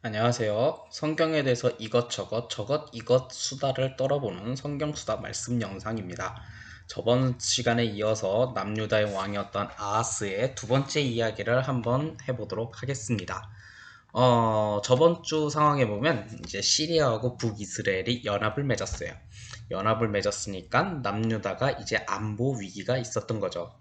안녕하세요. 성경에 대해서 이것저것 저것 이것 수다를 떨어보는 성경수다 말씀 영상입니다. 저번 시간에 이어서 남유다의 왕이었던 아하스의 두 번째 이야기를 한번 해보도록 하겠습니다. 저번 주 상황에 보면 이제 시리아하고 북이스라엘이 연합을 맺었어요. 연합을 맺었으니까 남유다가 이제 안보 위기가 있었던 거죠.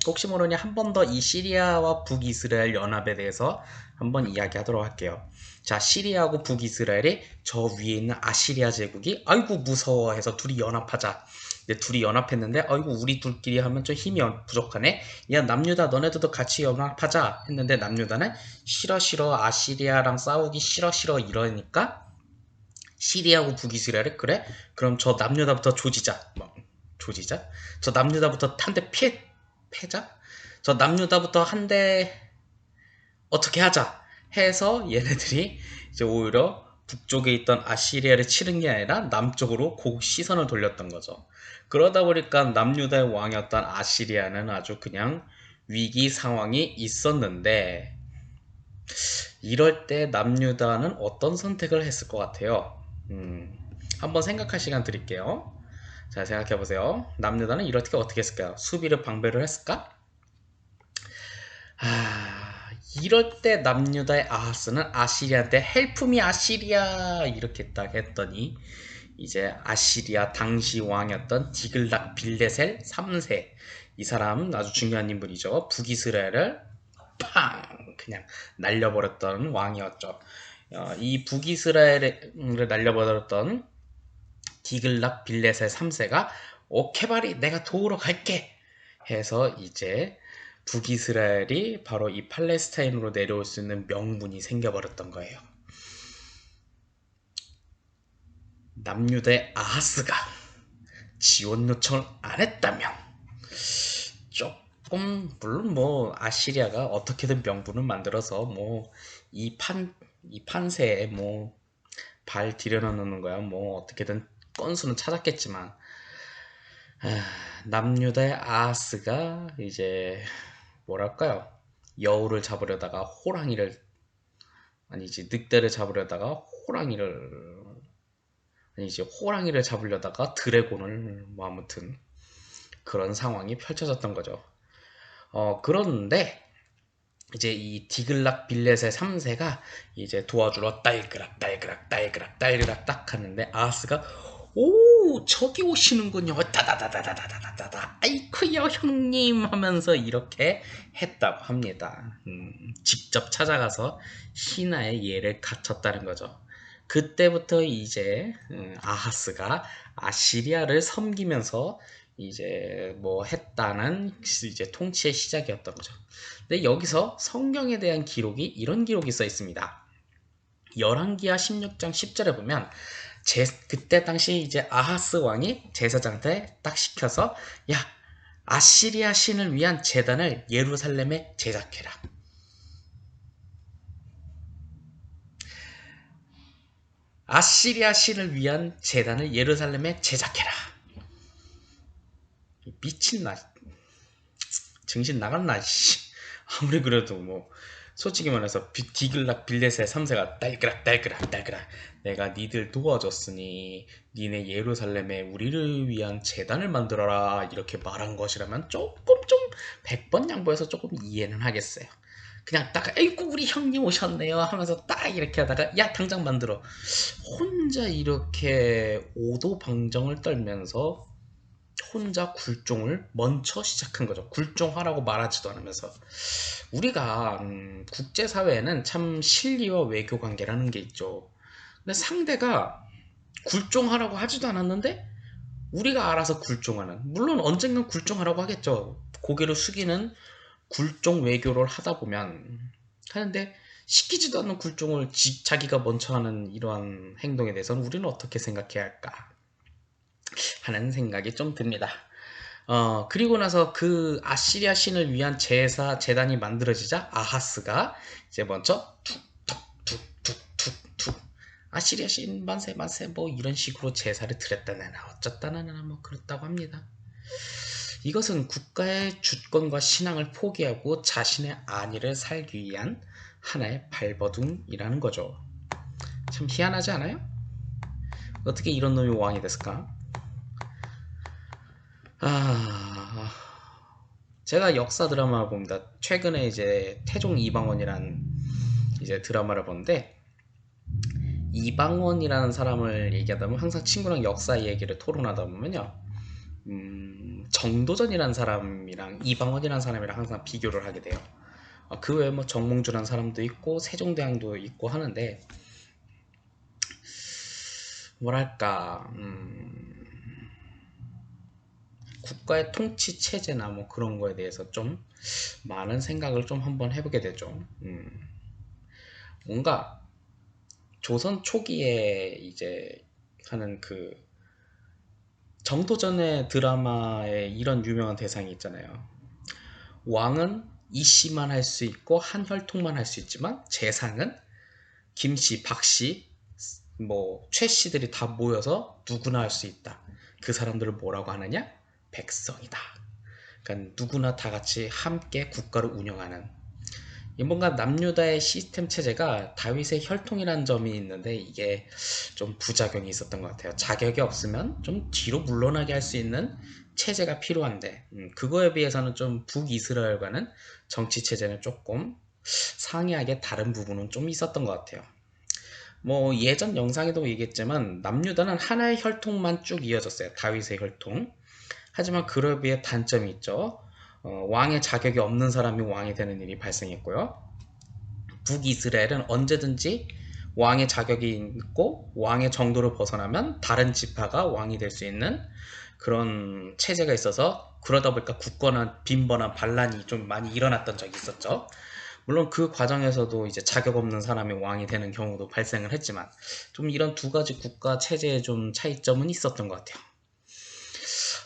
혹시 모르니 한 번 더 이 시리아와 북이스라엘 연합에 대해서 한번 이야기하도록 할게요. 자, 시리아하고 북이스라엘이 저 위에 있는 아시리아 제국이 아이고 무서워해서 둘이 연합하자. 근데 둘이 연합했는데 아이고 우리 둘끼리 하면 좀 힘이 부족하네. 야 남유다 너네들도 같이 연합하자 했는데 남유다는 싫어 싫어 아시리아랑 싸우기 싫어 싫어 이러니까 시리아하고 북이스라엘이 그래? 그럼 저 남유다부터 조지자. 뭐, 조지자? 저 남유다부터 한 대 패자? 저 남유다부터 한 대 어떻게 하자 해서 얘네들이 이제 오히려 북쪽에 있던 아시리아를 치른 게 아니라 남쪽으로 시선을 돌렸던 거죠. 그러다 보니까 남유다의 왕이었던 아시리아는 아주 그냥 위기 상황이 있었는데 이럴 때 남유다는 어떤 선택을 했을 것 같아요? 한번 생각할 시간 드릴게요. 자, 생각해 보세요. 남유다는 이럴 때 어떻게 했을까요? 수비를 방배를 했을까? 이럴 때 남유다의 아하스는 아시리아한테 헬프미 아시리아 이렇게 딱 했더니 이제 아시리아 당시 왕이었던 디글락 빌레셀 3세 이 사람은 아주 중요한 인물이죠. 북이스라엘을 팡 그냥 날려버렸던 왕이었죠. 이 북이스라엘을 날려버렸던 디글락 빌레셀 3세가 오케바리 내가 도우러 갈게 해서 이제 북이스라엘이 바로 이 팔레스타인으로 내려올 수 있는 명분이 생겨버렸던 거예요. 남유대 아하스가 지원 요청을 안 했다면 조금 물론 뭐 아시리아가 어떻게든 명분을 만들어서 뭐 이 판세에 뭐 발 들여놓는 거야 뭐 어떻게든 건수는 찾았겠지만 남유다의 아하스가 이제 뭐랄까요 여우를 잡으려다가 호랑이를 아니지 늑대를 잡으려다가 호랑이를 잡으려다가 드래곤을 뭐 아무튼 그런 상황이 펼쳐졌던 거죠. 그런데 이제 이 디글락 빌렛의 3세가 이제 도와주러 딸그락 딱 하는데 아하스가 오 저기 오시는군요 다다다다다다다다다 아이쿠요 형님 하면서 이렇게 했다고 합니다. 직접 찾아가서 신하의 예를 갖췄다는 거죠. 그때부터 이제 아하스가 아시리아를 섬기면서 이제 뭐 했다는 이제 통치의 시작이었던 거죠. 근데 여기서 성경에 대한 기록이 이런 기록이 써 있습니다. 열왕기하 16장 10절에 보면 그때 당시 이제 아하스 왕이 제사장한테 딱 시켜서 야 아시리아 신을 위한 제단을 예루살렘에 제작해라. 아시리아 신을 위한 제단을 예루살렘에 제작해라. 미친나 정신 나갔나 씨. 아무리 그래도 뭐 솔직히 말해서 디글락 빌렛의 3세가 딸그락 내가 니들 도와줬으니 니네 예루살렘에 우리를 위한 제단을 만들어라 이렇게 말한 것이라면 조금 좀 100번 양보해서 조금 이해는 하겠어요. 그냥 딱 에이구 우리 형님 오셨네요 하면서 딱 이렇게 하다가 야 당장 만들어 혼자 이렇게 오도방정을 떨면서 혼자 굴종을 먼저 시작한 거죠. 굴종하라고 말하지도 않으면서 우리가 국제사회에는 참 실리와 외교 관계라는 게 있죠. 근데 상대가 굴종하라고 하지도 않았는데 우리가 알아서 굴종하는 물론 언젠간 굴종하라고 하겠죠. 고개를 숙이는 굴종 외교를 하다 보면 하는데 시키지도 않는 굴종을 자기가 먼저 하는 이러한 행동에 대해서는 우리는 어떻게 생각해야 할까 하는 생각이 좀 듭니다. 그리고 나서 그 아시리아 신을 위한 재단이 만들어지자 아하스가 이제 먼저 툭툭툭툭툭 아시리아 신 만세 만세 뭐 이런 식으로 제사를 드렸다나 어쩌다나 뭐 그렇다고 합니다. 이것은 국가의 주권과 신앙을 포기하고 자신의 안위를 살기 위한 하나의 발버둥이라는 거죠. 참 희한하지 않아요? 어떻게 이런 놈이 왕이 됐을까? 아, 제가 역사 드라마를 봅니다. 최근에 이제 태종 이방원이란 이제 드라마를 보는데, 이방원이라는 사람을 얘기하다 보면 항상 친구랑 역사 얘기를 토론하다 보면요, 정도전이라는 사람이랑 이방원이라는 사람이랑 항상 비교를 하게 돼요. 그 외에 뭐 정몽주라는 사람도 있고 세종대왕도 있고 하는데, 뭐랄까, 국가의 통치 체제나 뭐 그런 거에 대해서 좀 많은 생각을 좀 한번 해보게 되죠. 뭔가 조선 초기에 이제 하는 그 정도전의 드라마에 이런 유명한 대상이 있잖아요. 왕은 이씨만 할 수 있고 한 혈통만 할 수 있지만 재상은 김씨, 박씨, 뭐 최씨들이 다 모여서 누구나 할 수 있다. 그 사람들을 뭐라고 하느냐? 백성이다. 그러니까 누구나 다 같이 함께 국가를 운영하는, 뭔가 남유다의 시스템 체제가 다윗의 혈통이라는 점이 있는데 이게 좀 부작용이 있었던 것 같아요. 자격이 없으면 좀 뒤로 물러나게 할 수 있는 체제가 필요한데, 그거에 비해서는 좀 북이스라엘과는 정치 체제는 조금 상이하게 다른 부분은 좀 있었던 것 같아요. 뭐 예전 영상에도 얘기했지만 남유다는 하나의 혈통만 쭉 이어졌어요. 다윗의 혈통. 하지만 그에 비해 단점이 있죠. 왕의 자격이 없는 사람이 왕이 되는 일이 발생했고요. 북이스라엘은 언제든지 왕의 자격이 있고 왕의 정도를 벗어나면 다른 지파가 왕이 될 수 있는 그런 체제가 있어서, 그러다 보니까 굳건한 빈번한 반란이 좀 많이 일어났던 적이 있었죠. 물론 그 과정에서도 이제 자격 없는 사람이 왕이 되는 경우도 발생을 했지만, 좀 이런 두 가지 국가 체제의 좀 차이점은 있었던 것 같아요.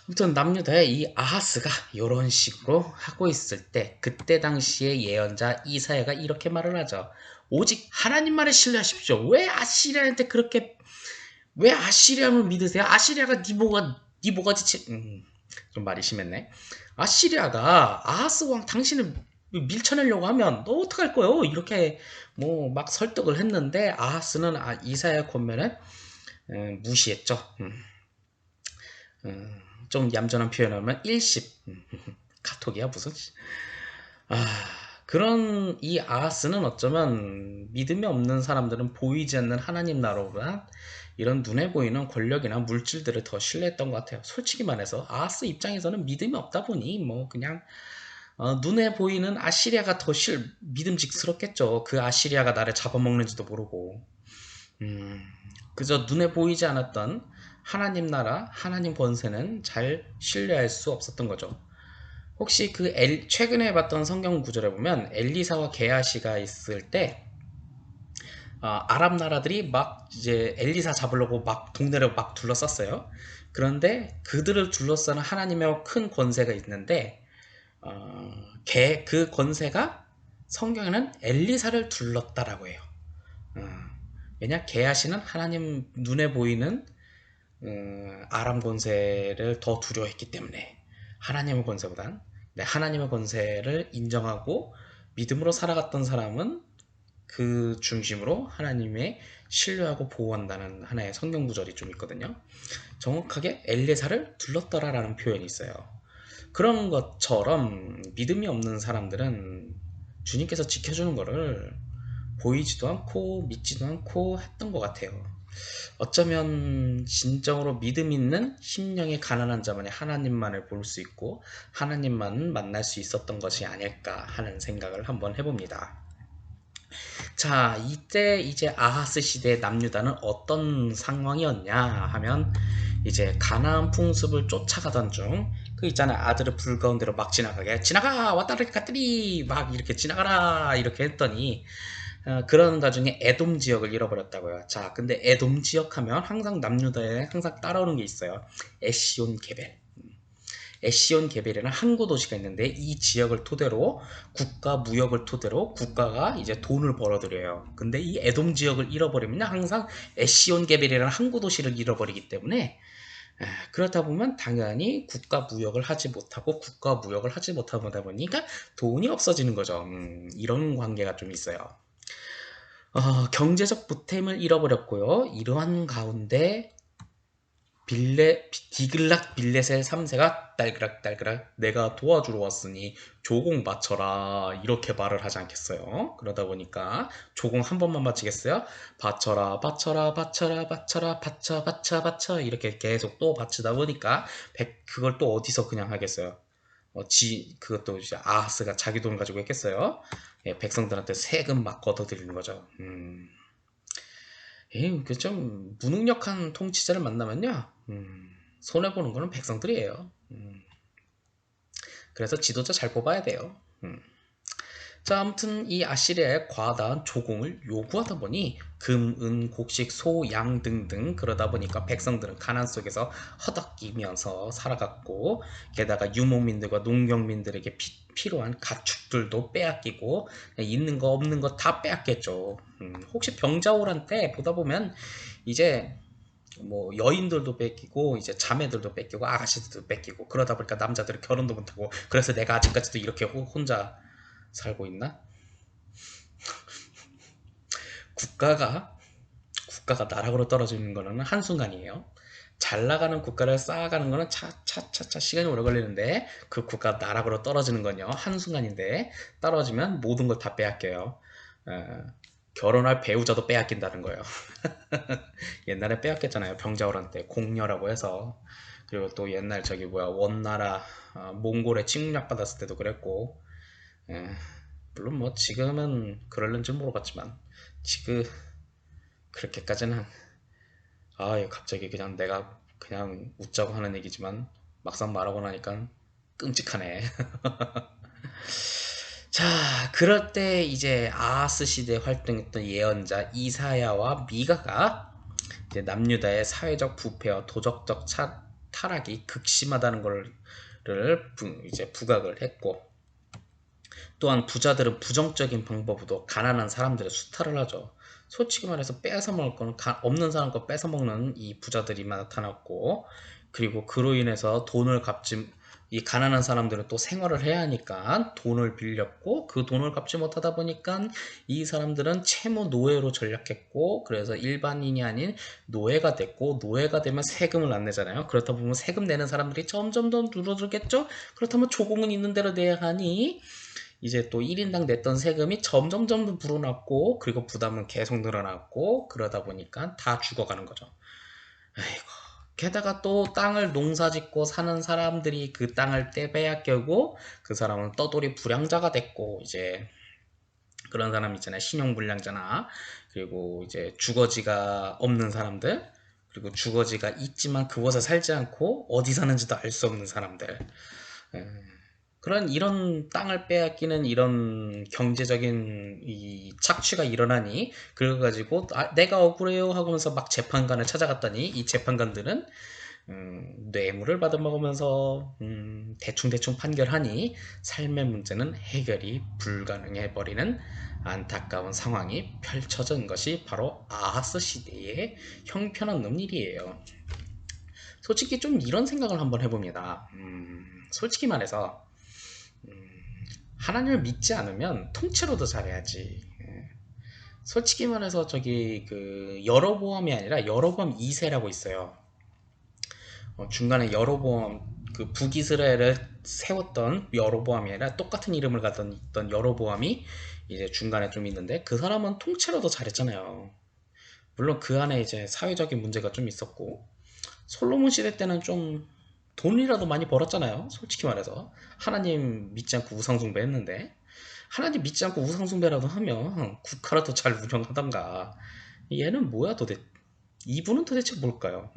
아무튼 남유다의 이 아하스가 이런 식으로 하고 있을 때, 그때 당시의 예언자 이사야가 이렇게 말을 하죠. 오직 하나님만을 신뢰하십시오. 왜 아시리아를 믿으세요? 아시리아가 니 뭐가지? 좀 말이 심했네. 아시리아가 아하스 왕 당신을 밀쳐내려고 하면 너 어떡할 거요? 이렇게 뭐 막 설득을 했는데, 아하스는 이사야 권면을 무시했죠. 좀 얌전한 표현하면 일십. 카톡이야 무슨. 아, 그런 이 아하스는 어쩌면 믿음이 없는 사람들은 보이지 않는 하나님 나라보다 이런 눈에 보이는 권력이나 물질들을 더 신뢰했던 것 같아요. 솔직히 말해서 아하스 입장에서는 믿음이 없다 보니 뭐 그냥 눈에 보이는 아시리아가 더 믿음직스럽겠죠. 그 아시리아가 나를 잡아먹는지도 모르고. 그저 눈에 보이지 않았던 하나님 나라, 하나님 권세는 잘 신뢰할 수 없었던 거죠. 혹시 최근에 봤던 성경 구절에 보면 엘리사와 게하시가 있을 때, 아랍 나라들이 막 이제 엘리사 잡으려고 막 동네를 막 둘러쌌어요. 그런데 그들을 둘러싸는 하나님의 큰 권세가 있는데, 그 권세가 성경에는 엘리사를 둘렀다라고 해요. 왜냐, 게하시는 하나님 눈에 보이는 아람 권세를 더 두려워했기 때문에, 하나님의 권세보단. 하나님의 권세를 인정하고 믿음으로 살아갔던 사람은 그 중심으로 하나님의 신뢰하고 보호한다는 하나의 성경 구절이 좀 있거든요. 정확하게 엘레사를 둘렀더라라는 표현이 있어요. 그런 것처럼 믿음이 없는 사람들은 주님께서 지켜주는 거를 보이지도 않고 믿지도 않고 했던 것 같아요. 어쩌면 진정으로 믿음 있는 심령이 가난한 자만이 하나님만을 볼 수 있고 하나님만 만날 수 있었던 것이 아닐까 하는 생각을 한번 해봅니다. 자, 이때 이제 아하스 시대 남유다는 어떤 상황이었냐 하면, 이제 가나안 풍습을 쫓아가던 중, 그 있잖아요, 아들을 불 가운데로 막 지나가 왔다리 갔더니 막 이렇게 지나가라 이렇게 했더니, 그런 가중에 에돔 지역을 잃어버렸다고요. 자, 근데 에돔 지역 하면 항상 남유다에 항상 따라오는 게 있어요. 에시온 게벨. 에시온 게벨이라는 항구 도시가 있는데, 이 지역을 토대로 국가 무역을 토대로 국가가 이제 돈을 벌어들여요. 근데 이 에돔 지역을 잃어버리면 항상 에시온 게벨이라는 항구 도시를 잃어버리기 때문에, 그렇다 보면 당연히 국가 무역을 하지 못하고 국가 무역을 하지 못하다 보니까 돈이 없어지는 거죠. 이런 관계가 좀 있어요. 경제적 보탬을 잃어버렸고요. 이러한 가운데 디글락 빌레셀 3세가 딸그락 내가 도와주러 왔으니 조공 바쳐라 이렇게 말을 하지 않겠어요. 그러다 보니까 조공 한 번만 바치겠어요. 바쳐라 바쳐라 바쳐라 바쳐라 바쳐 바쳐 바쳐 이렇게 계속 또 바치다 보니까 그걸 또 어디서 그냥 하겠어요. 그것도 이제 아하스가 자기 돈 가지고 했겠어요. 예, 백성들한테 세금 막 걷어들이는 거죠. 좀 무능력한 통치자를 만나면요, 손해보는 거는 백성들이에요. 그래서 지도자 잘 뽑아야 돼요. 자, 아무튼 이 아시리아의 과다한 조공을 요구하다 보니 금, 은, 곡식, 소, 양 등등 그러다 보니까 백성들은 가난 속에서 허덕이면서 살아갔고 게다가 유목민들과 농경민들에게 필요한 가축들도 빼앗기고 있는 거 없는 거 다 빼앗겼죠. 혹시 병자호란 때 보다 보면 이제 뭐 여인들도 뺏기고 이제 자매들도 뺏기고 아가씨들도 뺏기고 그러다 보니까 남자들은 결혼도 못하고 그래서 내가 아직까지도 이렇게 혼자 살고 있나? 국가가 나락으로 떨어지는 거는 한순간이에요. 잘 나가는 국가를 쌓아가는 거는 차차차차 시간이 오래 걸리는데 그 국가 나락으로 떨어지는 건요 한순간인데 떨어지면 모든 걸 다 빼앗겨요. 어, 결혼할 배우자도 빼앗긴다는 거예요. 옛날에 빼앗겼잖아요. 병자호란 때 공녀라고 해서. 그리고 또 옛날 저기 뭐야 원나라 몽골에 침략 받았을 때도 그랬고. 예, 물론 뭐 지금은 그럴는지 모르겠지만 지금 그렇게까지는 갑자기 그냥 내가 그냥 웃자고 하는 얘기지만 막상 말하고 나니까 끔찍하네. 자, 그럴 때 이제 아하스 시대에 활동했던 예언자 이사야와 미가가 이제 남유다의 사회적 부패와 도덕적 타락이 극심하다는 걸 이제 부각을 했고 또한 부자들은 부정적인 방법으로 가난한 사람들의 수탈을 하죠. 솔직히 말해서 뺏어 먹을 거는 없는 사람 거 뺏어 먹는 이 부자들이 나타났고 그리고 그로 인해서 돈을 갚지 이 가난한 사람들은 또 생활을 해야 하니까 돈을 빌렸고 그 돈을 갚지 못하다 보니까 이 사람들은 채무 노예로 전락했고 그래서 일반인이 아닌 노예가 됐고 노예가 되면 세금을 안 내잖아요. 그렇다 보면 세금 내는 사람들이 점점 더 줄어들겠죠. 그렇다면 조공은 있는 대로 내야 하니 이제 또 1인당 냈던 세금이 점점점 불어났고 그리고 부담은 계속 늘어났고 그러다 보니까 다 죽어가는 거죠. 아이고. 게다가 또 땅을 농사짓고 사는 사람들이 그 땅을 떼빼앗겨고 그 사람은 떠돌이 불량자가 됐고 이제 그런 사람 있잖아요. 신용불량자나 그리고 이제 주거지가 없는 사람들 그리고 주거지가 있지만 그곳에 살지 않고 어디 사는지도 알 수 없는 사람들 이런 땅을 빼앗기는 이런 경제적인 이 착취가 일어나니 그래가지고 내가 억울해요 하면서 막 재판관을 찾아갔더니 이 재판관들은 뇌물을 받아먹으면서 대충대충 판결하니 삶의 문제는 해결이 불가능해버리는 안타까운 상황이 펼쳐진 것이 바로 아하스 시대의 형편없는 일이에요. 솔직히 좀 이런 생각을 한번 해봅니다. 솔직히 말해서 하나님을 믿지 않으면 통째로도 잘해야지. 솔직히 말해서 저기 그 여로보암이 아니라 여로보암 2세라고 있어요. 중간에 여로보암 그 북이스라엘을 세웠던 여로보암이 아니라 똑같은 이름을 가던 있던 여로보암이 이제 중간에 좀 있는데 그 사람은 통째로도 잘했잖아요. 물론 그 안에 이제 사회적인 문제가 좀 있었고 솔로몬 시대 때는 좀 돈이라도 많이 벌었잖아요. 솔직히 말해서 하나님 믿지 않고 우상숭배 했는데 하나님 믿지 않고 우상숭배라도 하면 국가라도 잘 운영하던가. 얘는 뭐야 도대체, 이분은 도대체 뭘까요?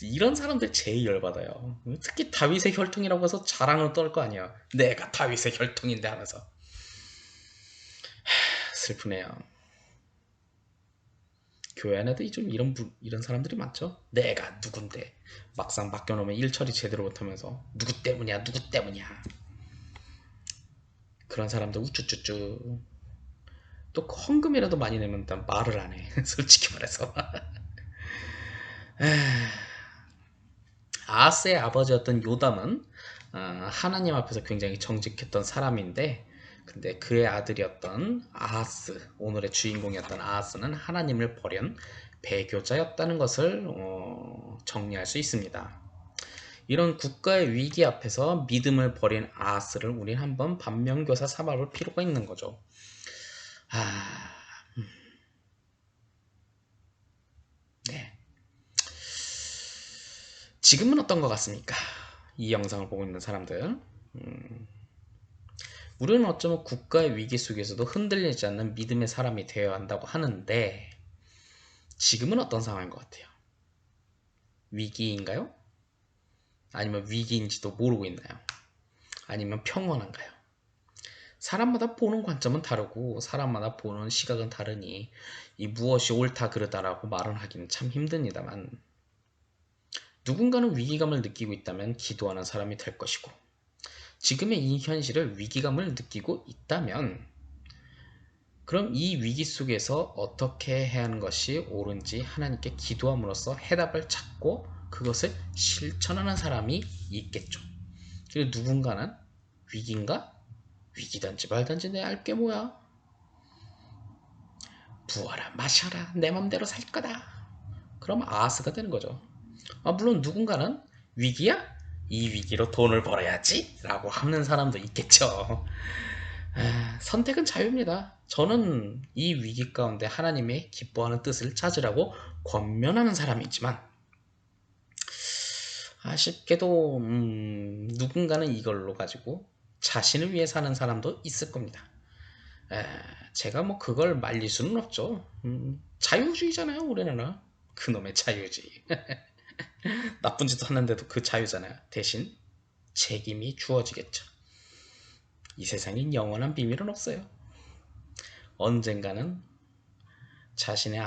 이런 사람들 제일 열받아요. 특히 다윗의 혈통이라고 해서 자랑을 떨 거 아니야. 내가 다윗의 혈통인데 하면서. 슬프네요. 교회 안에도 좀 이런 사람들이 많죠. 내가 누군데 막상 맡겨놓으면 일 처리 제대로 못하면서 누구 때문이야 누구 때문이야. 그런 사람들 우쭈쭈쭈. 또 헌금이라도 많이 내면 일단 말을 안 해. 솔직히 말해서. 아하스의 아버지였던 요담은 하나님 앞에서 굉장히 정직했던 사람인데 근데 그의 아들이었던 아하스, 오늘의 주인공이었던 아하스는 하나님을 버린 배교자였다는 것을 정리할 수 있습니다. 이런 국가의 위기 앞에서 믿음을 버린 아하스를 우린 한번 반면교사 삼아볼 필요가 있는 거죠. 네. 지금은 어떤 것 같습니까? 이 영상을 보고 있는 사람들. 우리는 어쩌면 국가의 위기 속에서도 흔들리지 않는 믿음의 사람이 되어야 한다고 하는데 지금은 어떤 상황인 것 같아요? 위기인가요? 아니면 위기인지도 모르고 있나요? 아니면 평온한가요? 사람마다 보는 관점은 다르고 사람마다 보는 시각은 다르니 이 무엇이 옳다 그르다라고 말은 하기는 참 힘듭니다만 누군가는 위기감을 느끼고 있다면 기도하는 사람이 될 것이고 지금의 이 현실을 위기감을 느끼고 있다면 그럼 이 위기 속에서 어떻게 해야 하는 것이 옳은지 하나님께 기도함으로써 해답을 찾고 그것을 실천하는 사람이 있겠죠. 그리고 누군가는 위기인가? 위기든지 말든지 내 알게 뭐야? 부어라 마셔라 내 맘대로 살 거다. 그럼 아하스가 되는 거죠. 물론 누군가는 위기야? 이 위기로 돈을 벌어야지 라고 하는 사람도 있겠죠. 선택은 자유입니다. 저는 이 위기 가운데 하나님의 기뻐하는 뜻을 찾으라고 권면하는 사람이지만 아쉽게도 누군가는 이걸로 가지고 자신을 위해 사는 사람도 있을 겁니다. 제가 뭐 그걸 말릴 수는 없죠. 자유주의잖아요 우리나라. 그놈의 자유주의. 나쁜 짓도 하는데도 그 자유잖아요. 대신 책임이 주어지겠죠. 이 세상엔 영원한 비밀은 없어요. 언젠가는 자신의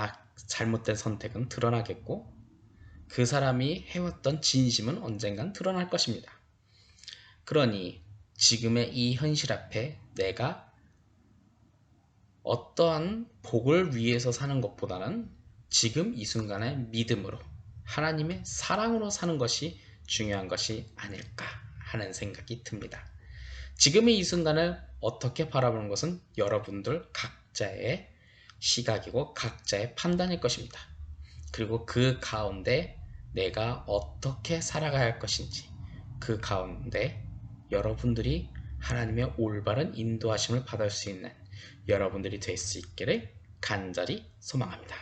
잘못된 선택은 드러나겠고 그 사람이 해왔던 진심은 언젠간 드러날 것입니다. 그러니 지금의 이 현실 앞에 내가 어떠한 복을 위해서 사는 것보다는 지금 이 순간의 믿음으로 하나님의 사랑으로 사는 것이 중요한 것이 아닐까 하는 생각이 듭니다. 지금의 이 순간을 어떻게 바라보는 것은 여러분들 각자의 시각이고 각자의 판단일 것입니다. 그리고 그 가운데 내가 어떻게 살아가야 할 것인지 그 가운데 여러분들이 하나님의 올바른 인도하심을 받을 수 있는 여러분들이 될 수 있기를 간절히 소망합니다.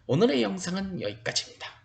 오늘의 영상은 여기까지입니다.